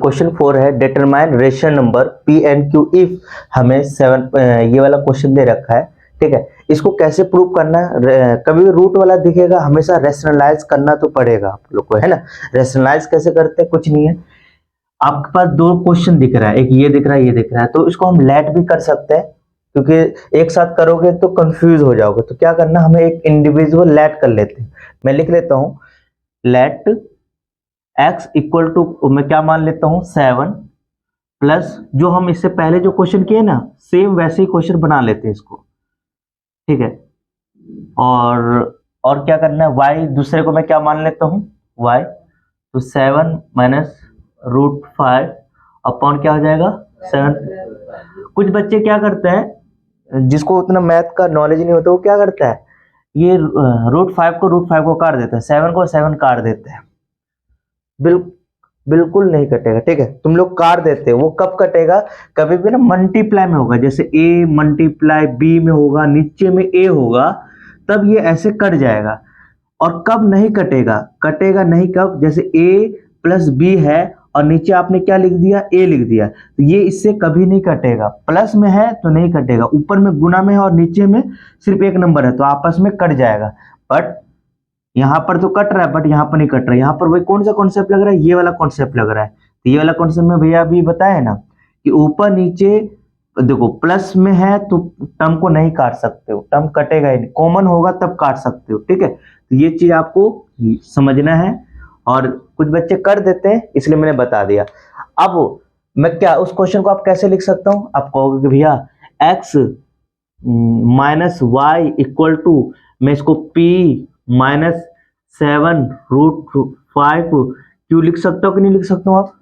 Question 4 है determine rational number P and Q if हमें 7 ये वाला क्वेश्चन दे रखा है। ठीक है, इसको कैसे प्रूव करना है? कभी भी रूट वाला दिखेगा हमेशा रेशनलाइज करना तो पड़ेगा आप लोग को, है ना। रेशनलाइज कैसे करते हैं? कुछ नहीं है, आपके पास दो क्वेश्चन दिख रहा है, एक ये दिख रहा है, ये दिख रहा है, तो इसको हम लेट भी कर सकते हैं क्योंकि एक साथ करोगे तो कंफ्यूज हो जाओगे। तो क्या करना, हमें एक इंडिविजुअल लेट कर लेते हैं। मैं लिख लेता हूं लेट x इक्वल टू, मैं क्या मान लेता हूं 7 प्लस जो हम इससे पहले जो क्वेश्चन किए ना सेम वैसे ही क्वेश्चन बना लेते हैं इसको। ठीक है, और क्या करना है, y दूसरे को मैं क्या मान लेता हूं y, तो 7 माइनस रूट 5 अपॉन क्या हो जाएगा 7। कुछ बच्चे क्या करते हैं, जिसको उतना मैथ का नॉलेज नहीं होता, वो क्या करता है, ये रूट 5 को काट देता है, 7 को 7 काट देते हैं। बिल्कुल नहीं कटेगा। ठीक है, तुम लोग काट देते हो, वो कब कटेगा, कभी भी ना मल्टीप्लाई में होगा, जैसे a मल्टीप्लाई b में होगा, नीचे में a होगा, तब ये ऐसे कट जाएगा। और कब नहीं कटेगा, कटेगा नहीं कब, जैसे a प्लस b है और नीचे आपने क्या लिख दिया, a लिख दिया, तो ये इससे कभी नहीं कटेगा। प्लस में है तो नहीं कटेगा, ऊपर में गुना में है और नीचे में सिर्फ एक नंबर है तो आपस में कट जाएगा। बट यहाँ पर तो कट रहा है, बट यहाँ पर नहीं कट रहा है। यहाँ पर वही कौन सा कॉन्सेप्ट लग रहा है, ये वाला कॉन्सेप्ट लग रहा है। तो ये वाला कॉन्सेप्ट में भैया अभी बताया ना कि ऊपर नीचे देखो, प्लस में है तो टर्म को नहीं काट सकते हो, टर्म कटेगा ही नहीं, कॉमन होगा तब काट सकते हो। ठीक है, तो ये चीज आपको समझना है, और कुछ बच्चे कर देते हैं इसलिए मैंने बता दिया। अब मैं क्या उस क्वेश्चन को आप कैसे लिख सकता हूं, आप कहोगे कि भैया x minus y equal to, मैं इसको p माइनस 7 रूट 5 क्यों लिख सकता हूँ कि नहीं लिख सकता हूँ? आप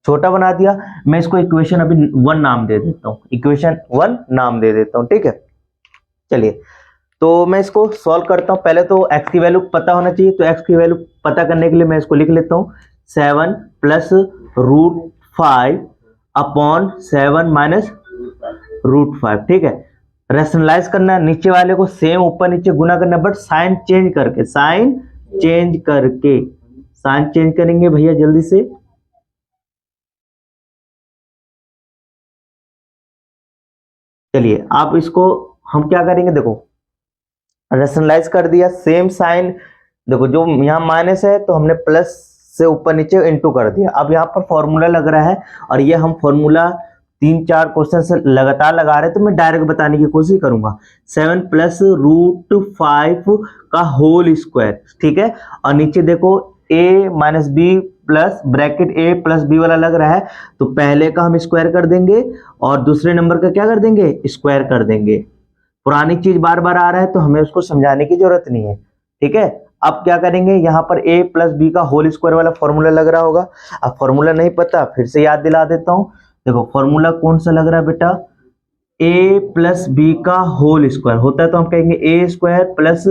छोटा बना दिया, मैं इसको इक्वेशन अभी 1 नाम दे देता हूँ, इक्वेशन 1 नाम दे देता हूँ। ठीक है, चलिए तो मैं इसको सॉल्व करता हूँ। पहले तो x की वैल्यू पता होना चाहिए, तो x की वैल्यू पता करने के लिए मैं इसको लिख लेता हूँ 7 plus root 5 upon 7 minus root 5। ठीक है, रेशनलाइज करना है, नीचे वाले को सेम ऊपर नीचे गुना करना है, बट साइन चेंज करके, साइन चेंज करेंगे भैया जल्दी से। चलिए आप इसको हम क्या करेंगे, देखो रेशनलाइज कर दिया, सेम साइन, देखो जो यहाँ माइनस है तो हमने प्लस से ऊपर नीचे इनटू कर दिया। अब यहाँ पर फॉर्मूला लग रहा है, और ये हम फॉर्मूला 3-4 क्वेश्चन से लगातार लगा रहे हैं, तो मैं डायरेक्ट बताने की कोशिश करूंगा। 7 प्लस रूट 5 का होल स्क्वायर। ठीक है, और नीचे देखो a minus b plus bracket a plus b वाला लग रहा है, तो पहले का हम स्क्वायर कर देंगे और दूसरे नंबर का क्या कर देंगे, स्क्वायर कर देंगे। पुरानी चीज बार बार आ रहा है तो हमें उसको समझाने की जरूरत नहीं है। ठीक है, अब क्या करेंगे, यहाँ पर a प्लस बी का होल स्क्वायर वाला फॉर्मूला लग रहा होगा। अब फॉर्मूला नहीं पता, फिर से याद दिला देता हूँ। देखो फॉर्मूला कौन सा लग रहा है बेटा, a प्लस बी का होल स्क्वायर होता है तो हम कहेंगे a square plus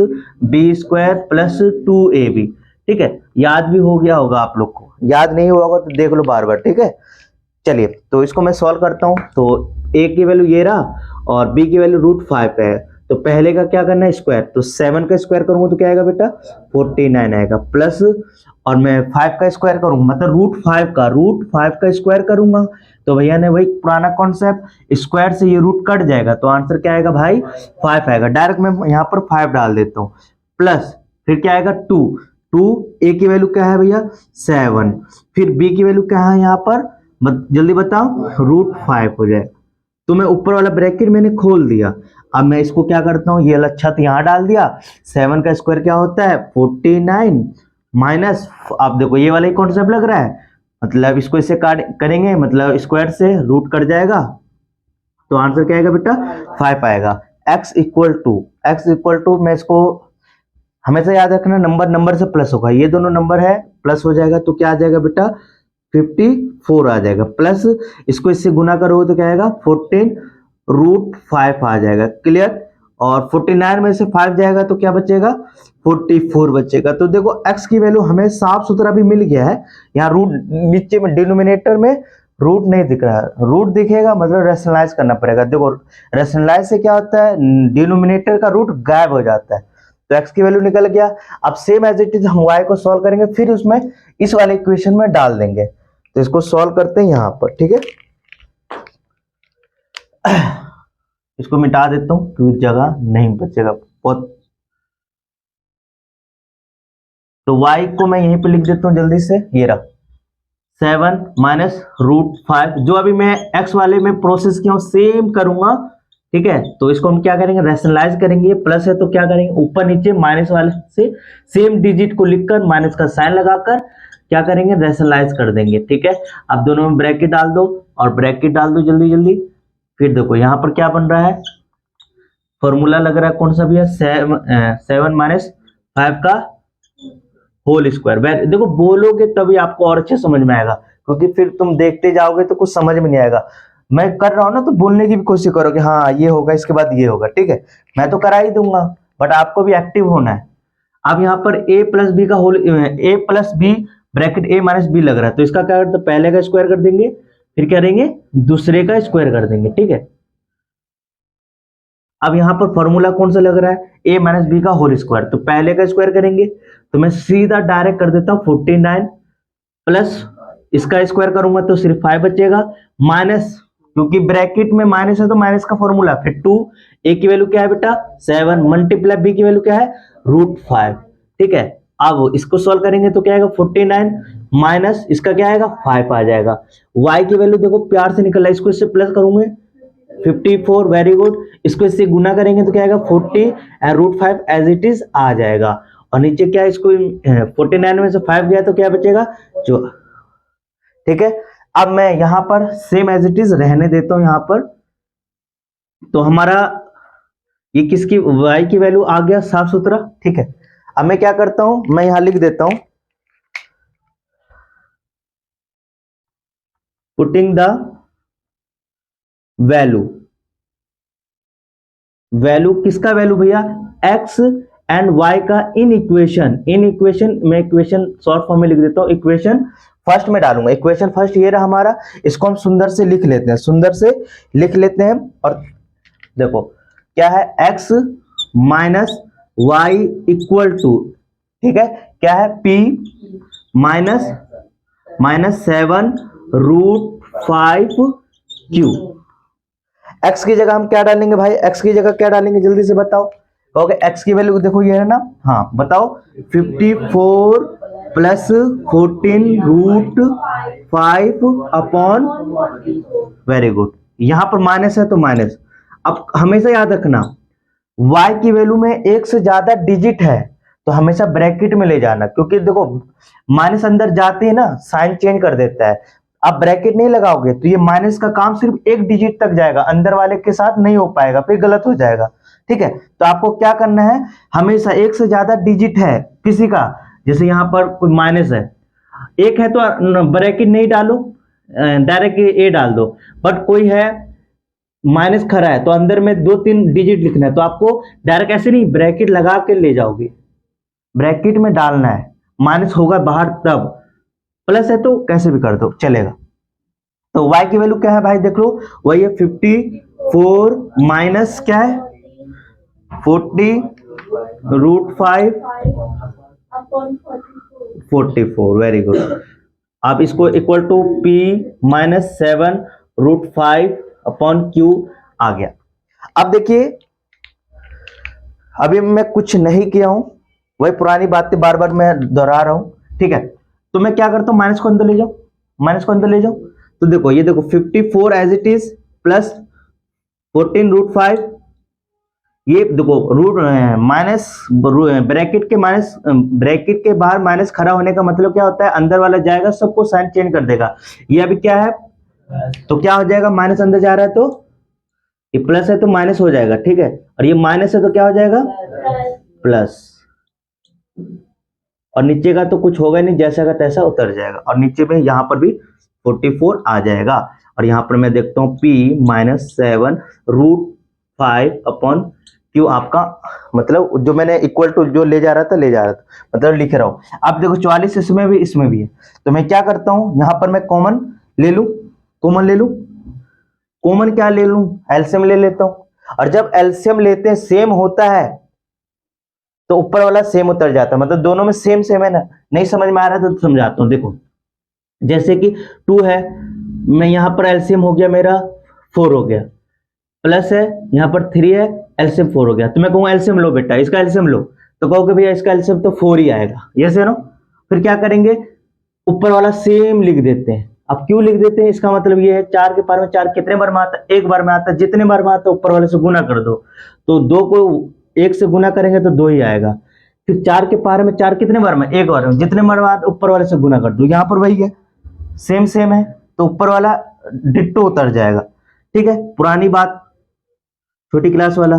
b square plus 2ab। ठीक है, याद भी हो गया होगा आप लोग को, याद नहीं हुआ होगा तो देख लो बार बार। ठीक है, चलिए तो इसको मैं सॉल्व करता हूं। तो a की वैल्यू ये रहा और b की वैल्यू रूट 5 है, तो पहले का क्या करना है, स्क्वायर, तो 7 का स्क्वायर करूंगा तो क्या आएगा बेटा 49 आएगा, प्लस और मैं 5 का स्क्वायर करूंगा मतलब रूट 5 का स्क्वायर करूंगा, तो भैया ने वही पुराना कॉन्सेप्ट, स्क्वायर से ये रूट कट जाएगा तो आंसर क्या आएगा भाई 5 आएगा। डायरेक्ट मैं यहाँ पर 5 डाल देता हूँ, प्लस फिर क्या आएगा 2, a की वैल्यू क्या है भैया 7, फिर b की वैल्यू क्या है यहाँ पर, जल्दी बताओ, रूट 5 हो जाए, तो मैं ऊपर वाला ब्रैकेट मैंने खोल दिया। अब मैं इसको क्या करता हूँ, ये वाला छत यहाँ डाल दिया, 7 का स्क्वायर क्या होता है 49 माइनस, आप देखो ये वाला ही कॉन्सेप्ट लग रहा है, मतलब इसको इससे काट करेंगे, मतलब स्क्वायर से रूट कट जाएगा, तो आंसर क्या आएगा बेटा 5 आएगा। x इक्वल टू मैं इसको हमेशा याद रखना, नंबर से प्लस होगा, ये दोनों नंबर है प्लस हो जाएगा तो क्या आ जाएगा बेटा 54 आ जाएगा, प्लस इसको इससे गुना करोगे तो क्या आएगा 14 रूट 5 आ जाएगा। क्लियर, और 49 में से 5 जाएगा तो क्या बचेगा 44 बचेगा। तो देखो x की वैल्यू हमें साफ सुथरा भी मिल गया है, यहाँ रूट नीचे में डिनोमिनेटर में रूट नहीं दिख रहा है, रूट दिखेगा मतलब रेशनलाइज करना पड़ेगा। देखो रेशनलाइज से क्या होता है, डिनोमिनेटर का रूट गायब हो जाता है, तो x की वैल्यू निकल गया। अब सेम एज इट इज हम y को सॉल्व करेंगे, फिर उसमें इस वाले इक्वेशन में डाल देंगे। तो इसको सॉल्व करते हैं यहाँ पर, ठीक है। इसको मिटा देता हूं क्योंकि जगह नहीं बचेगा बहुत। तो y को मैं यहीं पे लिख देता हूं जल्दी से, ये रहा 7 माइनस रूट 5। जो अभी मैं x वाले में प्रोसेस किया हूं सेम करूंगा, ठीक है। तो इसको हम क्या करेंगे, रैशनलाइज करेंगे। प्लस है तो क्या करेंगे, ऊपर नीचे माइनस वाले से सेम डिजिट को लिखकर माइनस का साइन लगाकर क्या करेंगे, रैशनलाइज कर देंगे, ठीक है। अब दोनों में ब्रैकेट डाल दो और ब्रैकेट डाल दो जल्दी जल्दी। फिर देखो यहाँ पर क्या बन रहा है, फॉर्मूला लग रहा है कौन सा भी है, 7 माइनस 5 का होल स्क्वायर। देखो बोलोगे तभी आपको और अच्छे समझ में आएगा, क्योंकि फिर तुम देखते जाओगे तो कुछ समझ में नहीं आएगा। मैं कर रहा हूं ना तो बोलने की भी कोशिश करो कि हाँ ये होगा, इसके बाद ये होगा, ठीक है। मैं तो करा ही दूंगा, बट आपको भी एक्टिव होना है। अब यहाँ पर a प्लस बी का whole, a plus b bracket a minus b लग रहा है, तो इसका क्या करते, पहले का स्क्वायर कर देंगे, फिर क्या करेंगे, दूसरे का स्क्वायर कर देंगे, ठीक है। अब यहाँ पर फॉर्मूला कौन सा लग रहा है, a माइनस बी का होल स्क्वायर, तो पहले का स्क्वायर करेंगे। तो मैं सीधा डायरेक्ट कर देता हूँ 49 प्लस इसका स्क्वायर करूंगा तो सिर्फ 5 बचेगा, माइनस क्योंकि ब्रैकेट में माइनस है तो माइनस का फॉर्मूला, फिर 2, a की वैल्यू क्या है बेटा 7, मल्टीप्लाई b की वैल्यू क्या है रूट 5, ठीक है। अब इसको सॉल्व करेंगे तो क्या आएगा 49 माइनस इसका क्या आएगा 5 आ जाएगा। y की वैल्यू देखो प्यार से निकल रहा है, इसको इससे प्लस करूंगे 54, वेरी गुड। इसको इससे गुना करेंगे तो क्या आएगा 40 and root 5 as it is आ जाएगा। और नीचे क्या, इसको 49 में से 5 गया तो क्या बचेगा जो, ठीक है। अब मैं यहां पर सेम एज इट इज रहने देता हूं यहां पर। तो हमारा ये किसकी, y की वैल्यू आ गया साफ सुथरा, ठीक है। अब मैं क्या करता हूं, मैं यहां लिख देता हूं पुटिंग द वैल्यू, वैल्यू किसका वैल्यू भैया, x एंड y का इन इक्वेशन, मैं इक्वेशन शॉर्ट फॉर्म में लिख देता हूं, इक्वेशन फर्स्ट में डालूंगा। इक्वेशन फर्स्ट ये रहा हमारा, इसको हम सुंदर से लिख लेते हैं, सुंदर से लिख लेते हैं। और देखो क्या है, x minus y equal to, ठीक है, क्या है p minus 7 root 5 q। x की जगह हम क्या डालेंगे भाई, x की जगह क्या डालेंगे जल्दी से बताओ। कहोगे x की वैल्यू देखो ये है ना, हाँ बताओ 54 plus 14 root 5 upon, very good. यहां पर माइनस है तो माइनस। अब हमेशा याद रखना y की वैल्यू में एक से ज्यादा डिजिट है तो हमेशा ब्रैकेट में ले जाना, क्योंकि देखो माइनस अंदर जाते ही ना साइन चेंज कर देता है। आप ब्रैकेट नहीं लगाओगे तो ये माइनस का काम सिर्फ एक डिजिट तक जाएगा, अंदर वाले के साथ नहीं हो पाएगा, फिर गलत हो जाएगा, ठीक है। तो आपको क्या करना है, हमेशा एक से ज्यादा डिजिट है किसी का, जैसे यहां पर कोई माइनस है, एक है तो ब्रैकेट नहीं डालो, डायरेक्ट ए डाल दो। बट कोई है माइनस खड़ा है तो अंदर में 2-3 डिजिट लिखना है, तो आपको डायरेक्ट ऐसे नहीं ब्रैकेट लगा के ले जाओगे, ब्रैकेट में डालना है, माइनस होगा बाहर तब, प्लस है तो कैसे भी कर दो चलेगा। तो y की वैल्यू क्या है भाई देख लो, वही है 54 माइनस क्या है 40 रूट 5 44, वेरी गुड। आप इसको equal to p minus 7 root 5 upon q आ गया। अब देखिए अभी मैं कुछ नहीं किया हूं, वही पुरानी बातें बार बार मैं दोहरा रहा हूं, ठीक है। तो मैं क्या करता हूं, माइनस को अंदर ले जाओ, माइनस को अंदर ले जाओ। तो देखो ये देखो 54 as it is plus 14 root 5, ये देखो रूट माइनस ब्रैकेट के माइनस, ब्रैकेट के बाहर माइनस खड़ा होने का मतलब क्या होता है, अंदर वाला जाएगा सबको साइन चेंज कर देगा। ये अभी क्या है, तो क्या हो जाएगा, माइनस अंदर जा रहा है तो ये प्लस है तो माइनस हो जाएगा, ठीक है। और ये माइनस है तो क्या हो जाएगा प्लस, और नीचे का तो कुछ होगा नहीं, जैसा का तैसा उतर जाएगा। और नीचे में यहां पर भी 44 आ जाएगा। और यहां पर मैं देखता हूं p minus 7 root 5 upon q, आपका मतलब जो मैंने इक्वल टू जो ले जा रहा था मतलब लिख रहा हूं। अब देखो 44 इसमें भी है, तो मैं क्या करता हूं, यहां पर मैं कॉमन ले लूं, कॉमन क्या ले लूं, एलसीएम ले लेता हूं। और जब एलसीएम लेते हैं सेम होता है तो ऊपर वाला सेम उतर जाता है, मतलब दोनों में सेम है ना। नहीं समझ में आ रहा है तो समझाता हूं, देखो जैसे कि 2 है, मैं यहाँ पर एलसीएम हो गया मेरा 4 हो गया, प्लस है यहाँ पर 3 है, एलसीएम 4 हो गया, तो मैं कहूँगा एलसीएम लो बेटा, इसका एलसीएम लो, तो कहोगे भैया इसका एलसीएम तो 4 ही आएगा, यस है नो। फिर क्या करेंगे, ऊपर वाला सेम लिख देते हैं। अब क्यों लिख देते हैं, इसका मतलब ये है 4 के पावर में 4 कितने बार में आता है, एक बार में आता है, जितने बार में आता है ऊपर वाले से गुना कर दो, तो 2 को 1 से गुना करेंगे तो 2 ही आएगा। फिर 4 के पावर में 4 कितने बार में, एक बार में, जितने बार में आता है ऊपर वाले से गुना कर दो, यहाँ पर वही है, सेम सेम है, तो ऊपर वाला डिट्टो उतर जाएगा। ठीक है, पुरानी बात, छोटी क्लास वाला,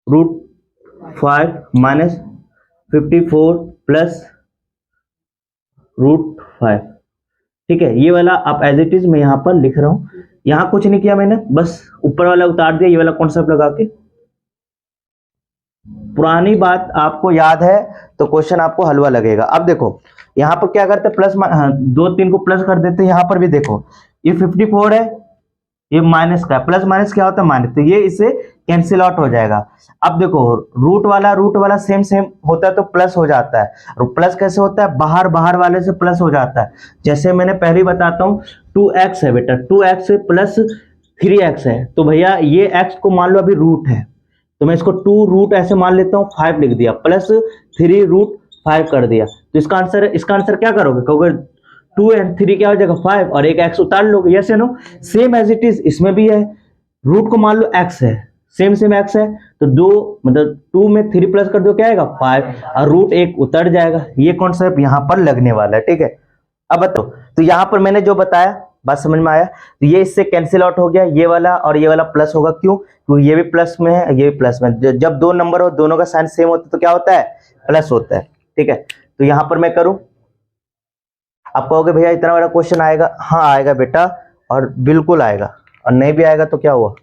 √5 माइनस 54 प्लस √5। ठीक है, ये वाला आप एज इट इज मैं यहाँ पर लिख रहा हूं, यहाँ कुछ नहीं किया मैंने, बस ऊपर वाला उतार दिया, ये वाला कॉन्सेप्ट लगा के। पुरानी बात आपको याद है तो क्वेश्चन आपको हलवा लगेगा। अब देखो यहाँ पर क्या करते हैं, प्लस, हाँ, 2 3 को प्लस कर देते हैं, यहाँ पर भी देखो ये 54 है, ये माइनस का, प्लस माइनस क्या होता है माइनस, तो ये इससे कैंसिल आउट हो जाएगा। अब देखो रूट वाला सेम सेम होता है तो प्लस हो जाता है, और प्लस कैसे होता है, बाहर वाले से प्लस हो जाता है। जैसे मैंने पहले ही बताता हूँ, 2x है बेटा, 2x प्लस 3x है, तो भैया ये x को मान लो अभी रूट है, तो मैं इसको 2 रूट ऐसे मान लेता हूँ, 5 लिख दिया, प्लस 3 √5 कर दिया, तो इसका आंसर क्या करोगे, कहोगे 2 और 3 क्या हो जाएगा 5, और एक x उतार लोगे, यस या no. Same as it is इसमें भी है, रूट को मान लो x है, सेम x है, तो 2 मतलब 2 में 3 प्लस कर दो, क्या आएगा 5, और रूट 1 उतर जाएगा। ये कॉन्सेप्ट यहाँ पर लगने वाला है। ठीक है, अब बताओ, तो यहाँ पर मैंने जो बताया बात समझ में आया, तो ये इससे कैंसिल आउट हो गया, ये वाला और ये वाला प्लस होगा, क्यों, क्योंकि ये भी प्लस में है, ये भी प्लस में, जब 2 नंबर हो दोनों का साइन सेम होता है तो क्या होता है, प्लस होता है। ठीक है, तो यहाँ पर मैं करूं, आप कहोगे भैया इतना बड़ा क्वेश्चन आएगा, हाँ आएगा बेटा, और बिल्कुल आएगा, और नहीं भी आएगा तो क्या हुआ,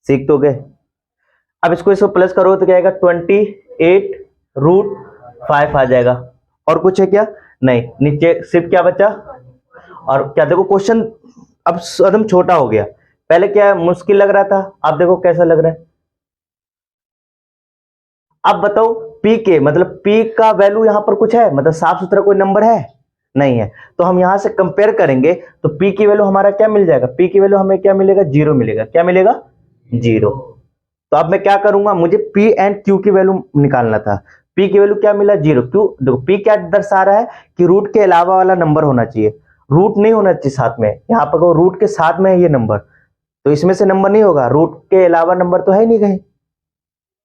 सीख तो गए। अब इसको प्लस करो तो क्या आएगा, 28 √5 आ जाएगा, और कुछ है क्या, नहीं, नीचे सिर्फ क्या बचा, और क्या, देखो क्वेश्चन अब एकदम छोटा हो गया, पहले क्या मुश्किल लग रहा था, अब देखो कैसा लग रहा है। अब बताओ p के मतलब p का वैल्यू यहां पर कुछ है, मतलब साफ सुथरा कोई नंबर है नहीं है, तो हम यहां से कंपेयर करेंगे तो p की वैल्यू हमारा क्या मिल जाएगा, p की वैल्यू हमें क्या मिलेगा, 0 मिलेगा, क्या मिलेगा 0। तो अब मैं क्या करूंगा, मुझे p एंड q की वैल्यू निकालना था, p की वैल्यू क्या मिला 0, क्यों, देखो p क्या दर्शा रहा है कि रूट के अलावा वाला नंबर होना चाहिए, रूट नहीं होना चाहिए साथ में, यहाँ पर रूट के साथ में है ये नंबर, तो इसमें से नंबर नहीं होगा, रूट के अलावा नंबर तो है नहीं कहीं,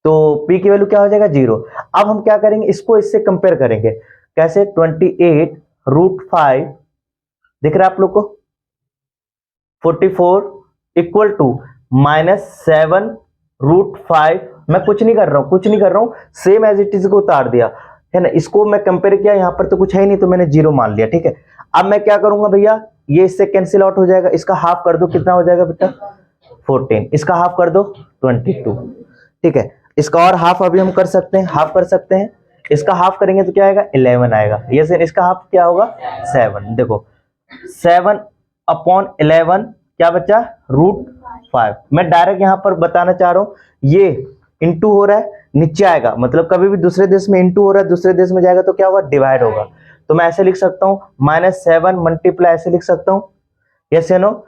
तो p की वैल्यू क्या हो जाएगा 0। अब हम क्या करेंगे, इसको इससे कंपेयर करेंगे, कैसे, 28 √5 दिख रहा है आप लोग को, 44 इक्वल टू -7 √5, मैं कुछ नहीं कर रहा हूं, सेम एज इट इज को उतार दिया है ना, इसको मैं कंपेयर किया, यहां पर तो कुछ है ही नहीं तो मैंने 0 मान लिया। ठीक है, अब मैं क्या करूंगा भैया, ये इससे कैंसिल आउट हो जाएगा, इसका हाफ कर दो, कितना हो जाएगा बेटा 14, इसका हाफ कर दो 22। ठीक है, इसका और हाफ अभी हम कर सकते हैं, हाफ कर सकते हैं, इसका हाफ करेंगे तो क्या आएगा 11 आएगा, ये सर इसका हाफ क्या होगा 7, देखो 7/11 क्या बचा √5। मैं डायरेक्ट यहां पर बताना चाह रहा हूं, ये इंटू हो रहा है, नीचे आएगा, मतलब कभी भी दूसरे देश में इंटू हो रहा है, दूसरे देश में जाएगा तो क्या होगा डिवाइड होगा, तो मैं ऐसे लिख सकता हूं -7 मल्टीप्लाई, ऐसे लिख सकता हूं, यस या नो।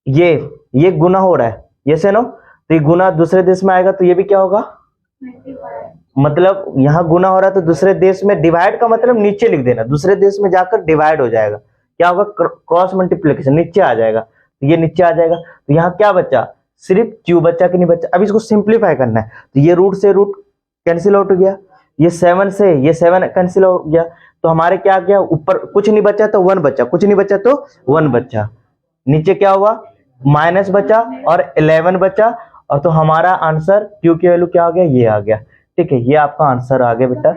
ये गुना हो रहा है, यस या नो, तो ये गुना दूसरे देश में आएगा तो ये भी क्या होगा, मतलब यहां गुना हो रहा है तो दूसरे देश में, डिवाइड का मतलब नीचे लिख देना, दूसरे देश में जाकर डिवाइड हो जाएगा, क्या होगा क्रॉस मल्टीप्लिकेशन, नीचे आ जाएगा, तो ये नीचे आ जाएगा, तो यहाँ क्या बचा, सिर्फ q बचा कि नहीं बचा। अब इसको सिंप्लीफाई करना है, तो ये रूट से रूट कैंसिल आउट हो गया, ये 7 से ये 7 कैंसिल हो गया, तो हमारे क्या गया, ऊपर कुछ नहीं बचा तो 1 बचा, कुछ नहीं बचा तो 1 बचा, नीचे क्या हुआ माइनस बचा और 11 बचा, और तो हमारा आंसर q की वैल्यू क्या आ गया, ये आ गया। ठीक है, ये आपका आंसर आ गया बेटा।